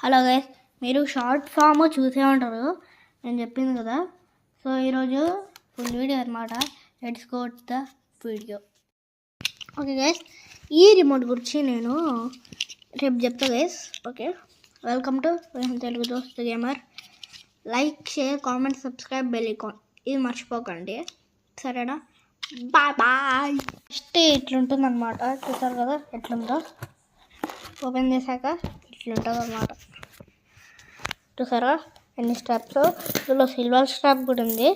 Hello guys, మీరు short form చూసే ఉంటారు, నేను చెప్పింది కదా. సో ఈరోజు ఫుల్ వీడియో అనమాట. Let's go to the video. Okay guys, ఈ రిమోట్ గురించి నేను రేపు చెప్తా guys. Okay, welcome to Telugu Dost gamer. Like, share, comment, subscribe, bell icon ఇది మర్చిపోకండి, సరేనా? Bye bye. ఫస్ట్ ఇట్లుంటుంది అనమాట, చూసారు కదా ఎట్లుందో. ఓపెన్ చేశాక ఇట్లుంటుంది అనమాట, చూసారా ఎన్ని స్ట్రాప్స్. ఇందులో సిల్వర్ స్ట్రాప్ కూడా ఉంది.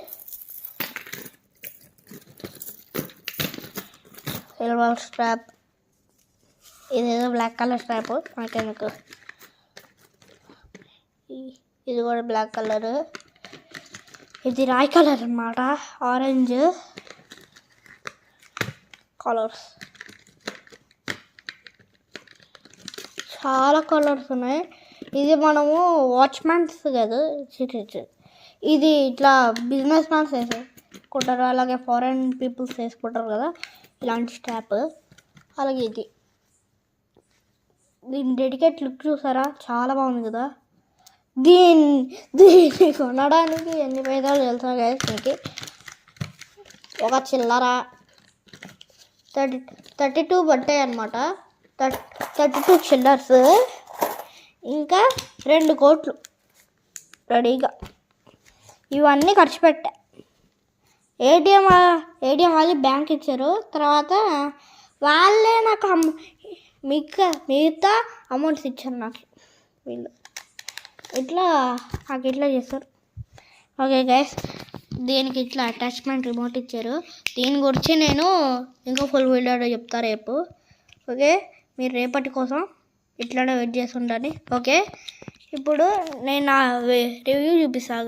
సిల్వర్ స్ట్రాప్, ఇదేదో బ్లాక్ కలర్ స్ట్రాప్ నాకెందుకు. ఇది కూడా బ్లాక్ కలర్, ఇది రాయి కలర్ అన్నమాట, ఆరెంజ్ కలర్స్, చాలా కలర్స్ ఉన్నాయి. ఇది మనము వాచ్మ్యాన్స్ కదా, ఇది ఇట్లా బిజినెస్ మ్యాన్స్ వేసుకుంటారు, అలాగే ఫారెన్ పీపుల్స్ వేసుకుంటారు కదా ఇలాంటి స్ట్రాప్. అలాగే దీని డెడికేట్ లుక్ చూసారా, చాలా బాగుంది కదా. దీన్ని కొనడానికి ఎన్ని పైసలు తెలుసా గైస్ మీకు? ఒక చిల్లర 32 పట్టాయి అనమాట, 32 చిల్లర్స్, ఇంకా 2 కోట్లు రెడీగా. ఇవన్నీ ఖర్చు పెట్టా. ఏటీఎం వాళ్ళు బ్యాంక్ ఇచ్చారు, తర్వాత వాళ్ళే నాకు మిగతా అమౌంట్స్ ఇచ్చారు నాకు వీళ్ళు. నాకు ఇట్లా చేస్తారు. ఓకే గైస్, దీనికి ఇట్లా అటాచ్మెంట్ రిమోట్ ఇచ్చారు. దీని గురించి నేను ఇంకో ఫుల్ వీడియోలో చెప్తా రేపు. ఓకే, మీరు రేపటి కోసం ఇట్లానే వెయిట్ చేసి ఉండండి. ఓకే, ఇప్పుడు నేను నా రివ్యూ చూపిస్తాను.